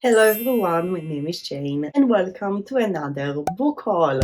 Hello everyone, my name is Jane and welcome to another book haul.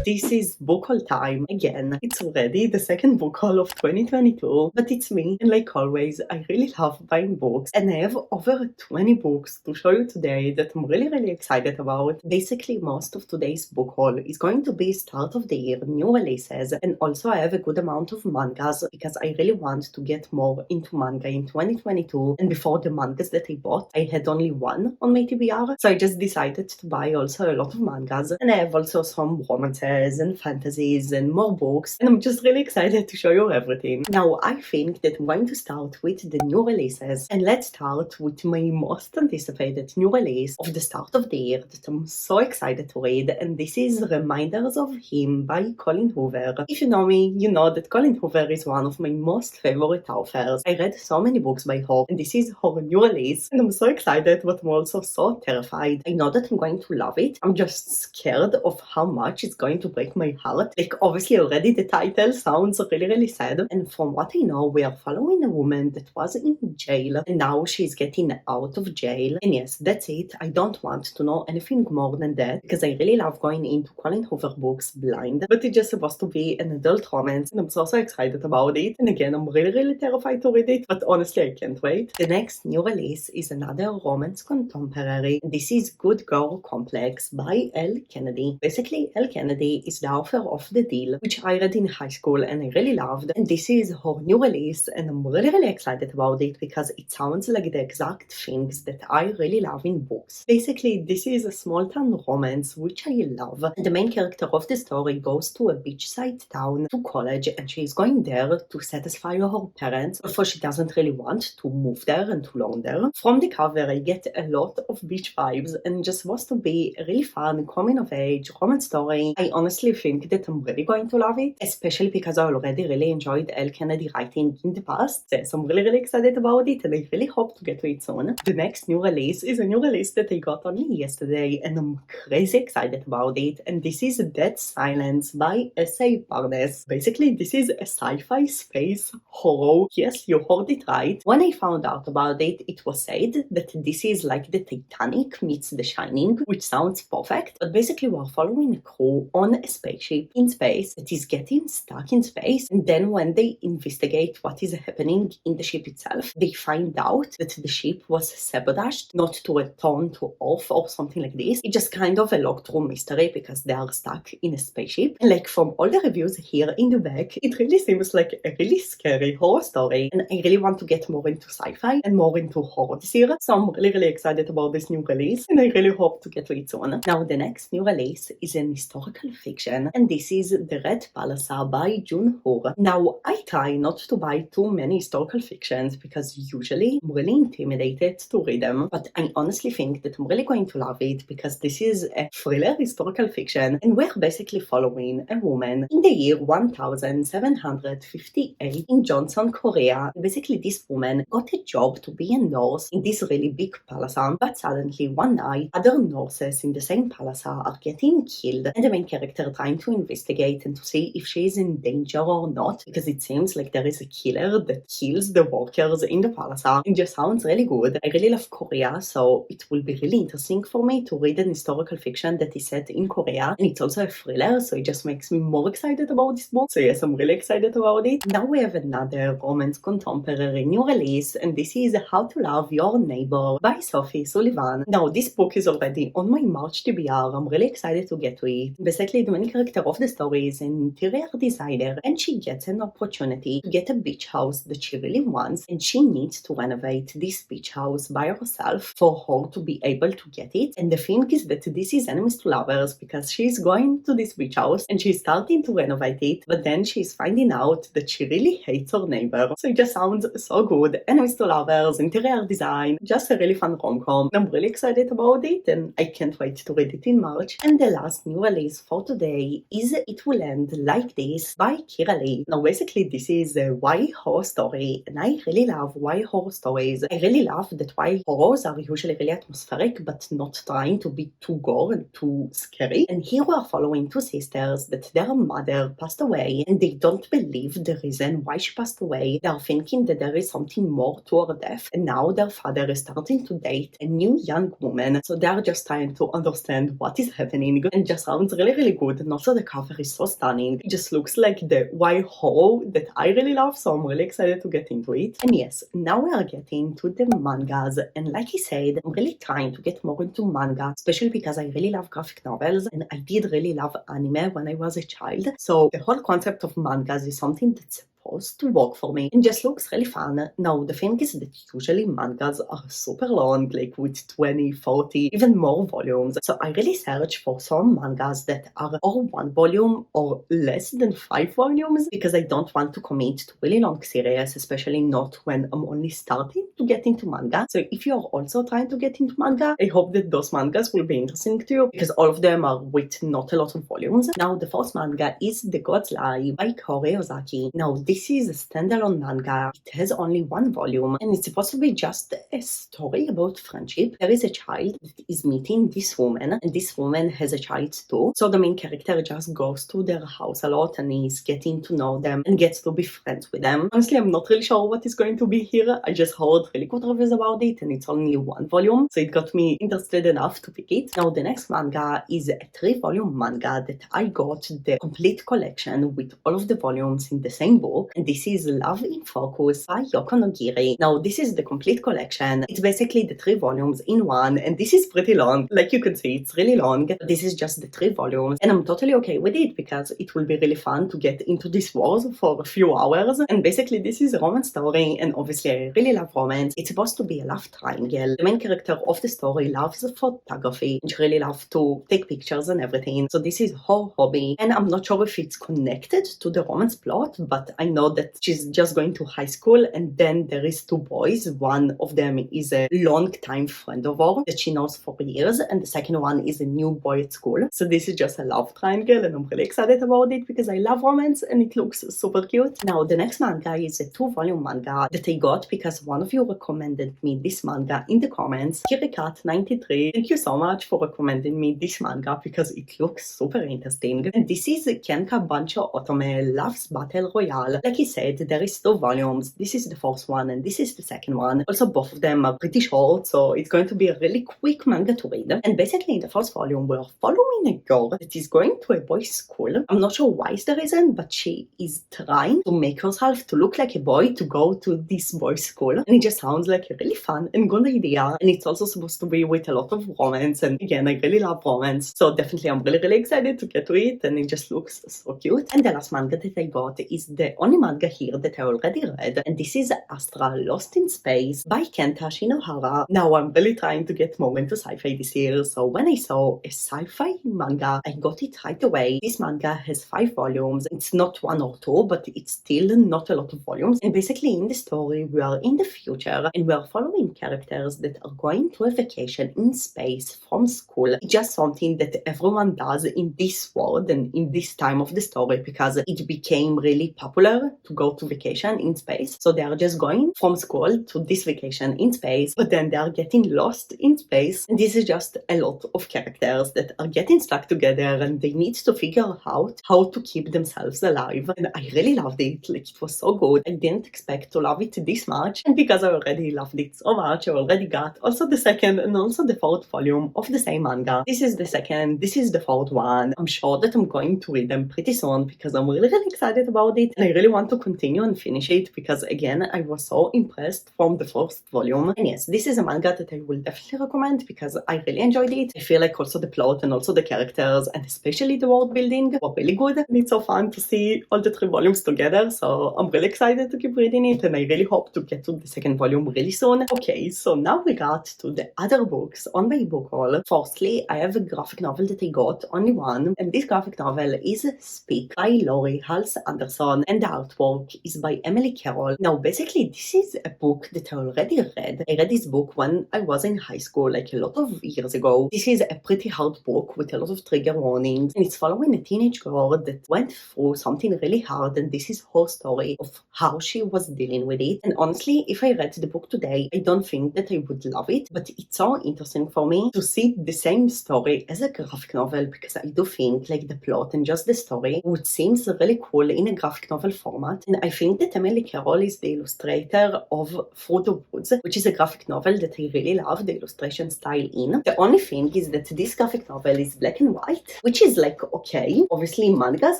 This is book haul time again. It's already the second book haul of 2022, but it's me, and like always, I really love buying books, and I have over 20 books to show you today that I'm really excited about. Basically, most of today's book haul is going to be start of the year, new releases, and also I have a good amount of mangas because I really want to get more into manga in 2022, and before the mangas that I bought, I had only one on my TBR, so I just decided to buy also a lot of mangas, and I have also some romances and fantasies and more books, and I'm just really excited to show you everything. Now I think that I'm going to start with the new releases, and let's start with my most anticipated new release of the start of the year that I'm so excited to read, and this is Reminders of Him by Colin Hoover. If you know me, you know that Colin Hoover is one of my most favorite authors. I read so many books by her, and this is her new release, and I'm so excited, but I'm also so terrified. I know that I'm going to love it. I'm just scared of how much it's going to break my heart. Like, obviously already the title sounds really sad, and from what I know, we are following a woman that was in jail and now she's getting out of jail, and yes, that's it. I don't want to know anything more than that because I really love going into Colin Hoover books blind, but it's just supposed to be an adult romance, and I'm so excited about it, and again, I'm really terrified to read it, but honestly I can't wait. The next new release is another romance contemporary. This is Good Girl Complex by Elle Kennedy. Basically, Elle Kennedy is the author of The Deal, which I read in high school and I really loved, and this is her new release, and I'm really excited about it because it sounds like the exact things that I really love in books. Basically, this is a small town romance which I love, and the main character of the story goes to a beachside town to college, and she's going there to satisfy her parents, although she doesn't really want to move there and to learn there. From the cover I get a lot of beach vibes, and just supposed to be a really fun coming of age romance story. I honestly think that I'm really going to love it, especially because I already really enjoyed Elle Kennedy writing in the past, so I'm really excited about it, and I really hope to get to it soon. The next new release is a new release that I got only yesterday, and I'm crazy excited about it, and this is Dead Silence by S.A. Barnes. Basically, this is a sci-fi space horror. Yes, you heard it right. When I found out about it, it was said that this is like the Titanic meets The Shining, which sounds perfect, but basically we're following a crew on a spaceship in space that is getting stuck in space, and then when they investigate what is happening in the ship itself, they find out that the ship was sabotaged not to return to Earth or something like this. It's just kind of a locked-room mystery because they are stuck in a spaceship, and like from all the reviews here in the back, it really seems like a really scary horror story, and I really want to get more into sci-fi and more into horror this year, so I'm really excited about this new release, and I really hope to get to it soon. Now the next new release is an historical fiction, and this is The Red Palace by June Hoare. Now I try not to buy too many historical fictions because usually I'm really intimidated to read them, but I honestly think that I'm really going to love it because this is a thriller historical fiction, and we're basically following a woman in the year 1758 in Joseon, Korea. Basically, this woman got a job to be a nurse in this really big palace, but suddenly one night other nurses in the same palace are getting killed, and the main character trying to investigate and to see if she is in danger or not, because it seems like there is a killer that kills the workers in the palace. It just sounds really good. I really love Korea, so it will be really interesting for me to read an historical fiction that is set in Korea, and it's also a thriller, so it just makes me more excited about this book. So yes, I'm really excited about it. Now we have another romance contemporary new release, and this is How to Love Your Neighbor by Sophie Sullivan. Now this book is already on my March TBR. I'm really excited to get to it. Basically, the main character of the story is an interior designer, and she gets an opportunity to get a beach house that she really wants, and she needs to renovate this beach house by herself for her to be able to get it. And the thing is that this is enemies to lovers because she's going to this beach house and she's starting to renovate it, but then she's finding out that she really hates her neighbor. So it just sounds so good. Enemies to lovers, interior design, just a really fun rom-com. I'm really excited about it, and I can't wait to read it in March. And the last new release for today is It Will End Like This by Kira Lee. Now basically this is a YA horror story, and I really love why horror stories. I really love that why horrors are usually really atmospheric but not trying to be too gore and too scary. And here we are following two sisters that their mother passed away and they don't believe the reason why she passed away. They are thinking that there is something more to her death, and now their father is starting to date a new young woman, so they are just trying to understand what is happening, and just sounds really good. And also the cover is so stunning. It just looks like the why horror that I really love, so I'm really excited to get into it. And yes, now we are getting to the mangas, and like I said, I'm really trying to get more into manga, especially because I really love graphic novels and I did really love anime when I was a child. So the whole concept of mangas is something that's supposed to work for me and just looks really fun. Now the thing is that usually mangas are super long, like with 20, 40, even more volumes. So I really search for some mangas that are or 1 volume or less than 5 volumes, because I don't want to commit to really long series, especially not when I'm only starting to get into manga. So if you're also trying to get into manga, I hope that those mangas will be interesting to you, because all of them are with not a lot of volumes. Now the first manga is The God's Lie by Kore Ozaki. Now this is a standalone manga. It has only 1 volume and it's supposed to be just a story about friendship. There is a child that is meeting this woman and this woman has a child too. So the main character just goes to their house a lot and is getting to know them and gets to be friends with them. Honestly, I'm not really sure what is going to be here. I just heard really good reviews about it and it's only 1 volume, so it got me interested enough to pick it. Now the next manga is a 3-volume manga that I got the complete collection with all of the volumes in the same book, and this is Love in Focus by Yoko Nogiri. Now this is the complete collection. It's basically the 3 volumes in one, and this is pretty long. Like you can see, it's really long. This is just the 3 volumes and I'm totally okay with it because it will be really fun to get into this wars for a few hours. And basically this is a romance story, and obviously I really love romance. It's supposed to be a love triangle. The main character of the story loves photography and she really loves to take pictures and everything. So this is her hobby, and I'm not sure if it's connected to the romance plot, but I know that she's just going to high school and then there is 2 boys. One of them is a long time friend of her that she knows for years, and the second one is a new boy at school. So this is just a love triangle and I'm really excited about it because I love romance and it looks super cute. Now the next manga is a 2-volume manga that I got because one of you recommended me this manga in the comments. Kirikat93, thank you so much for recommending me this manga because it looks super interesting. And this is Kenka Bancho Otome Loves Battle Royale. Like I said, there is 2 volumes. This is the first one and this is the second one. Also both of them are pretty short, so it's going to be a really quick manga to read. And basically in the first volume we're following a girl that is going to a boys' school. I'm not sure why is the reason, but she is trying to make herself to look like a boy to go to this boys' school. And it just sounds like a really fun and good idea. And it's also supposed to be with a lot of romance. And again, I really love romance. So definitely I'm really excited to get to it. And it just looks so cute. And the last manga that I got is the only manga here that I already read. And this is Astra Lost in Space by Kenta Shinohara. Now I'm really trying to get more into sci-fi this year. So when I saw a sci-fi manga, I got it right away. This manga has 5 volumes. It's not 1 or 2, but it's still not a lot of volumes. And basically in the story, we are in the future and we are following characters that are going to a vacation in space from school. It's just something that everyone does in this world and in this time of the story because it became really popular to go to vacation in space. So they are just going from school to this vacation in space, but then they are getting lost in space. And this is just a lot of characters that are getting stuck together and they need to figure out how to keep themselves alive. And I really loved it. Like, it was so good. I didn't expect to love it this much. And because I already loved it so much, I already got also the second and also the 4th volume of the same manga. This is the second, this is the 4th one. I'm sure that I'm going to read them pretty soon because I'm really excited about it. And I really want to continue and finish it because again, I was so impressed from the 1st volume. And yes, this is a manga that I will definitely recommend because I really enjoyed it. I feel like also the plot and also the characters and especially the world building were really good. And it's so fun to see all the 3 volumes together. So I'm really excited to keep reading it and I really hope to get to the 2nd volume really soon. Okay, so now we got to the other books on my book haul. Firstly, I have a graphic novel that I got, only one, and this graphic novel is Speak by Laurie Hals Anderson, and the artwork is by Emily Carroll. Now, basically, this is a book that I already read. I read this book when I was in high school, like a lot of years ago. This is a pretty hard book with a lot of trigger warnings, and it's following a teenage girl that went through something really hard, and this is her story of how she was dealing with it. And honestly, if I read the book today, I don't think that I would love it, but it's so interesting for me to see the same story as a graphic novel, because I do think like the plot and just the story would seem really cool in a graphic novel format. And I think that Emily Carroll is the illustrator of Through the Woods, which is a graphic novel that I really love the illustration style in. The only thing is that this graphic novel is black and white, which is like okay. Obviously mangas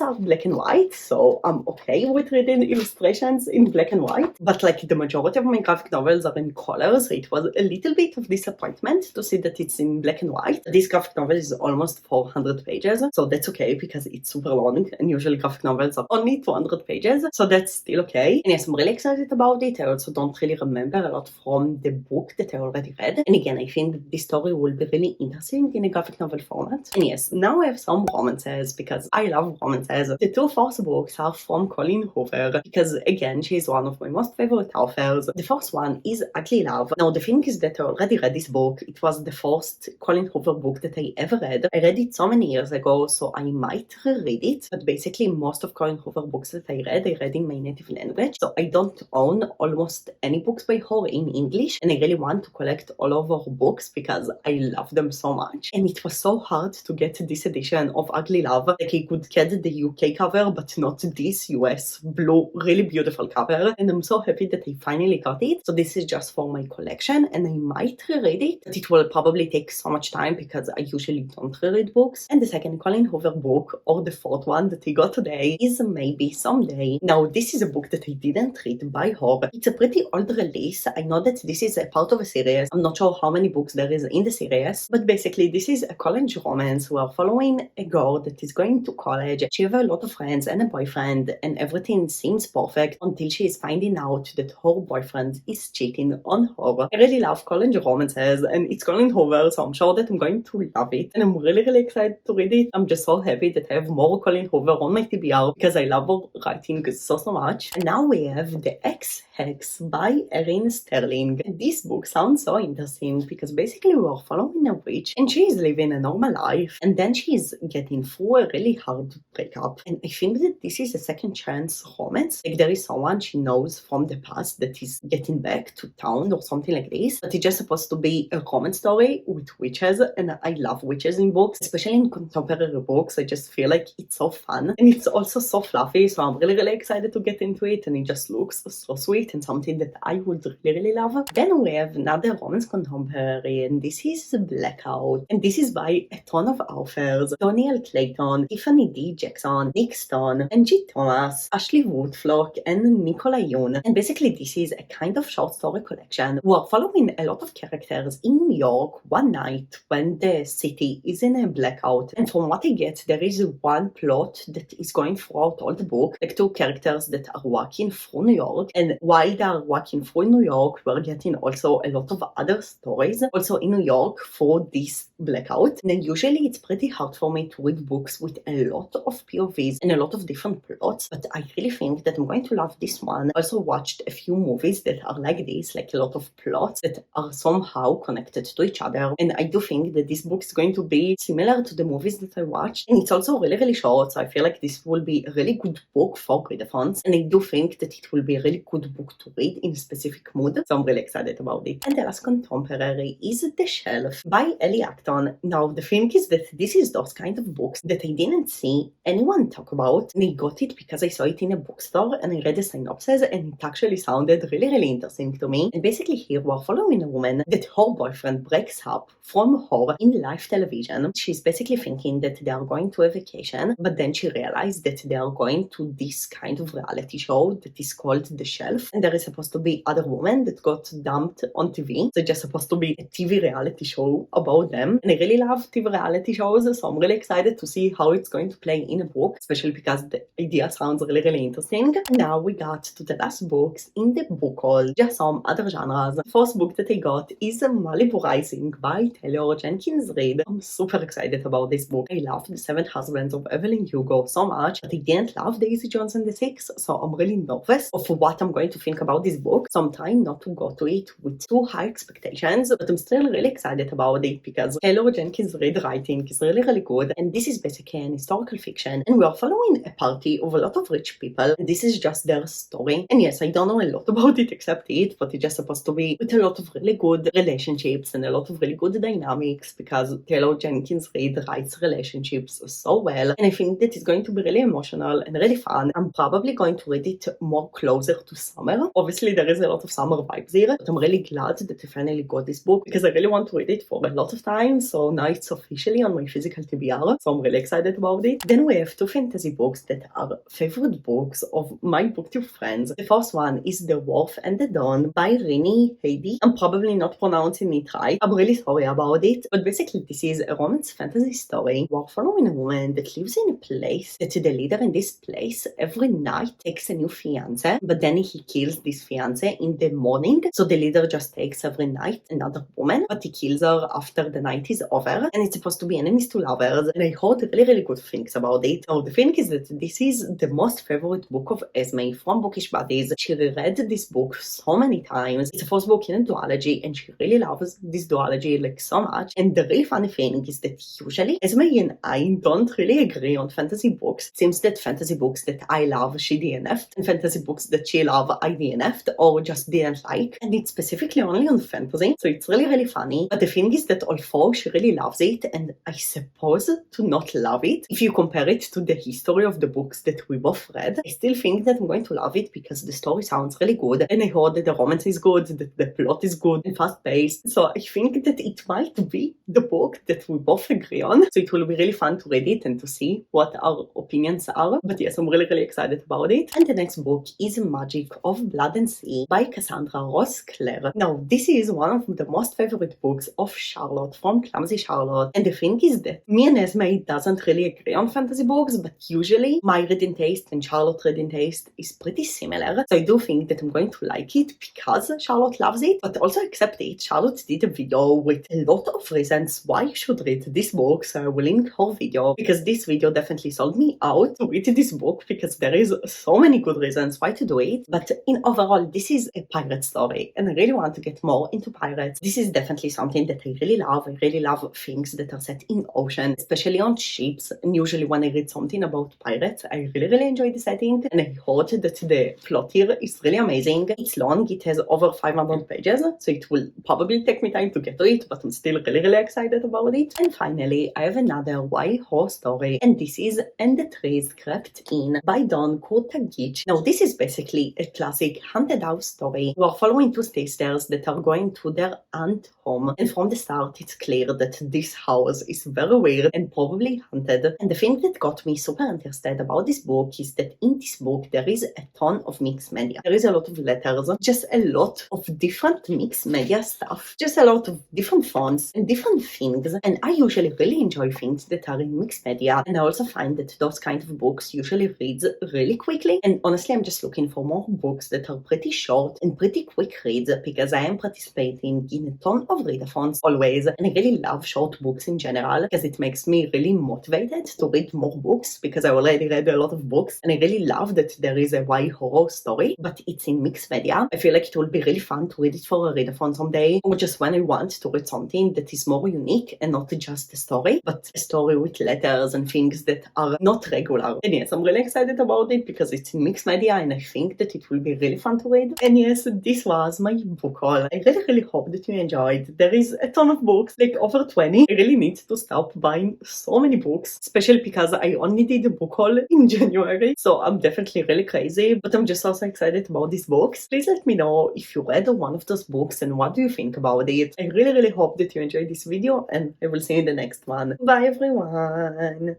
are black and white, so I'm okay with reading illustrations in black and white, but like the majority of my graphic novels are in colors, so it was a little bit of disappointment to see that it's in black and white. This graphic novel is almost 400 pages, so that's okay because it's super long, and usually graphic novels are only 200 pages, so that's still okay. And yes, I'm really excited about it. I also don't really remember a lot from the book that I already read, and again, I think that this story will be really interesting in a graphic novel format. And yes, now I have some romances because I love romances. The two first books are from Colleen Hoover because again, she is one of my most favorite authors. The first one is Ugly Love. Now the thing is that I already read this book. It was the first Colleen Hoover book that I ever read. I read it so many years ago, so I might reread it, but basically most of Colleen Hoover books that I read in my native language, so I don't own almost any books by her in English, and I really want to collect all of her books because I love them so much. And it was so hard to get this edition of Ugly Love. Like I could get the UK cover, but not this US blue, really beautiful cover, and I'm so happy that I finally got it. So this is just for my collection, and I might reread it, but it will probably take so much time because I usually don't reread books. And the second Colleen Hoover book, or the fourth one that I got today, is Maybe Someday. Now this is a book that I didn't read by her. It's a pretty old release. I know that this is a part of a series. I'm not sure how many books there is in the series, but basically this is a college romance. We are following a girl that is going to college. She has a lot of friends and a boyfriend, and everything seems perfect until she is finding out that her boyfriend is cheating on her. I really love college romances, and it's Colleen Hoover, so I'm sure that I'm going to love it, and I'm really excited to read it. I'm just so happy that I have more Colleen Hoover on my TBR because I love her writing so much. And now we have The Ex-Hex by Erin Sterling. This book sounds so interesting because basically we are following a witch, and she is living a normal life, and then she is getting through a really hard breakup. And I think that this is a second chance romance. Like there is someone she knows from the past that is getting back to town or something like this, but it's just supposed to be a romance story with witches, and I love witches in books, especially in contemporary books. I just feel like it's so fun, and it's also so fluffy, so I'm really excited to get into it, and it just looks so sweet and something that I would really love. Then we have another romance contemporary, and this is Blackout, and this is by a ton of authors: Daniel Clayton, Tiffany D. Jackson, Nick Stone, Angie Thomas, Ashley Woodflock, and Nicola Yoon. And basically this is a kind of short story collection. We are following a lot of characters in New York one night when the city is in a blackout, and from what I get, there is one plot that is going throughout all the book, like two characters that are walking through New York, and while they are walking through New York, we're getting also a lot of other stories also in New York for this blackout. And then usually it's pretty hard for me to read books with a lot of POVs and a lot of different plots, but I really think that I'm going to love this one. I also watched a few movies that are like this, like a lot of plots that are somehow connected to each other, and I do think that this book is going to be similar to the movies that I watched, and it's also really short, so I feel like this will be a really good book for readathons, and I do think that it will be a really good book to read in a specific mood, so I'm really excited about it. And the last contemporary is The Shelf by Ellie Acton. Now the thing is that this is those kind of books that I didn't see anyone talk about, and I got it because I saw it in a bookstore and I read the synopsis, and it actually sounded really interesting to me. And basically here we're following a woman that her boyfriend breaks up from her in live television. She's basically thinking that they are going to a vacation, but then she realized that they are going to this kind of reality show that is called The Shelf, and there is supposed to be other women that got dumped on TV, so it's just supposed to be a TV reality show about them, and I really love TV reality shows, so I'm really excited to see how it's going to play in a book, especially because the idea sounds really interesting. Now we got to the last books in the book haul, just some other genres. The first book that I got is Malibu Rising by Taylor Jenkins Reid. I'm super excited about this book. I love The Seven Husbands of Evelyn Hugo so much, but I didn't love Daisy Jones and 2006, so I'm really nervous of what I'm going to think about this book. So I'm trying not to go to it with too high expectations, but I'm still really excited about it because Taylor Jenkins Reid writing is really, really good. And this is basically an historical fiction. And we are following a party of a lot of rich people. And this is just their story. And yes, I don't know a lot about it except it, but it's just supposed to be with a lot of really good relationships and a lot of really good dynamics because Taylor Jenkins Reid writes relationships so well. And I think that it's going to be really emotional and really fun. I'm probably going to read it more closer to summer. Obviously, there is a lot of summer vibes here, but I'm really glad that I finally got this book because I really want to read it for a lot of time. So now it's officially on my physical TBR, so I'm really excited about it. Then we have two fantasy books that are favorite books of my booktube friends. The first one is The Wolf and the Dawn by Rini Heidi. I'm probably not pronouncing it right. I'm really sorry about it, but basically this is a romance fantasy story. We're following a woman that lives in a place that the leader in this place every night takes a new fiance, but then he kills this fiance in the morning. So the leader just takes every night another woman, but he kills her after the night is over, and it's supposed to be enemies to lovers. And I heard really, really good things about it. So the thing is that this is the most favorite book of Esme from Bookish Buddies. She reread this book so many times. It's the first book in a duology, and she really loves this duology like so much. And the really funny thing is that usually Esme and I don't really agree on fantasy books. It seems that fantasy books that I love she DNF'd, and fantasy books that she loved I DNF'd or just didn't like, and it's specifically only on fantasy, so it's really, really funny. But the thing is that although she really loves it, and I suppose to not love it, if you compare it to the history of the books that we both read, I still think that I'm going to love it because the story sounds really good, and I heard that the romance is good, that the plot is good and fast-paced, so I think that it might be the book that we both agree on, so it will be really fun to read it and to see what our opinions are. But yes, I'm really, really excited about it. And the next book is Magic of Blood and Sea by Cassandra Ross Clare. Now, this is one of the most favorite books of Charlotte from Clumsy Charlotte, and the thing is that me and Esme doesn't really agree on fantasy books, but usually my reading taste and Charlotte's reading taste is pretty similar, so I do think that I'm going to like it because Charlotte loves it, but also accept it. Charlotte did a video with a lot of reasons why you should read this book, so I will link her video because this video definitely sold me out to read this book because there is so many good reasons why to do it. But in overall, this is a pirate story, and I really want to get more into pirates. This is definitely something that I really love. I really love things that are set in ocean, especially on ships. And usually when I read something about pirates, I really, really enjoy the setting, and I heard that the plot here is really amazing. It's long, it has over 500 pages, so it will probably take me time to get to it, but I'm still really, really excited about it. And finally, I have another YA horror story, and this is And the Trees Crept In by Dawn Kurtagich. Now, this is basically a classic haunted house story. We are following two sisters that are going to their aunt's home, and from the start it's clear that this house is very weird and probably haunted. And the thing that got me super interested about this book is that in this book there is a ton of mixed media. There is a lot of letters, just a lot of different mixed media stuff, just a lot of different fonts and different things. And I usually really enjoy things that are in mixed media, and I also find that those kind of books usually reads really quickly. And honestly, I'm just looking for more books that are pretty short and pretty quick reads because I am participating in a ton of readathons always, and I really love short books in general because it makes me really motivated to read more books because I already read a lot of books, and I really love that there is a YA horror story but it's in mixed media. I feel like it will be really fun to read it for a readathon someday, or just when I want to read something that is more unique and not just a story, but a story with letters and things that are not regular. And yes, I'm really excited about it because it's in mixed media, and I think that it will be really fun to read. And yes, this was my book haul. I really, really hope that you enjoyed. There is a ton of books, like over 20. I really need to stop buying so many books, especially because I only did a book haul in January, so I'm definitely really crazy, but I'm just also excited about these books. Please let me know if you read one of those books and what do you think about it. I really, really hope that you enjoyed this video, and I will see you in the next one. Bye everyone!